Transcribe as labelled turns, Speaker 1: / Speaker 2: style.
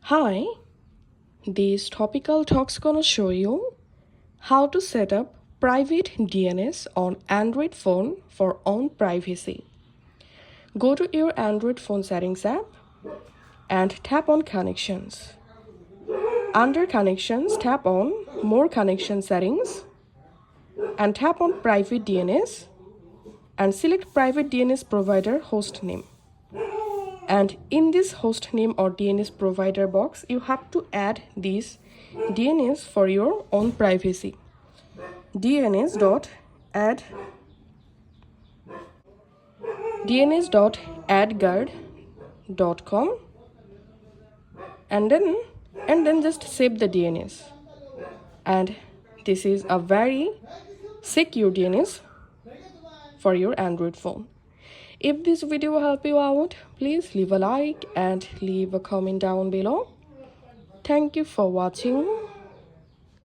Speaker 1: Hi, this topical talk's gonna show you how to set up private DNS on Android phone for own privacy. Go to your Android phone settings app and tap on connections. Under connections, tap on more connection settings and tap on private DNS and select private DNS provider host name. And in this host name or DNS provider box, you have to add this DNS for your own privacy. dns.adguard.com and then just save the DNS. And this is a very secure DNS for your Android phone. If this video helped you out, please leave a like and leave a comment down below. Thank you for watching.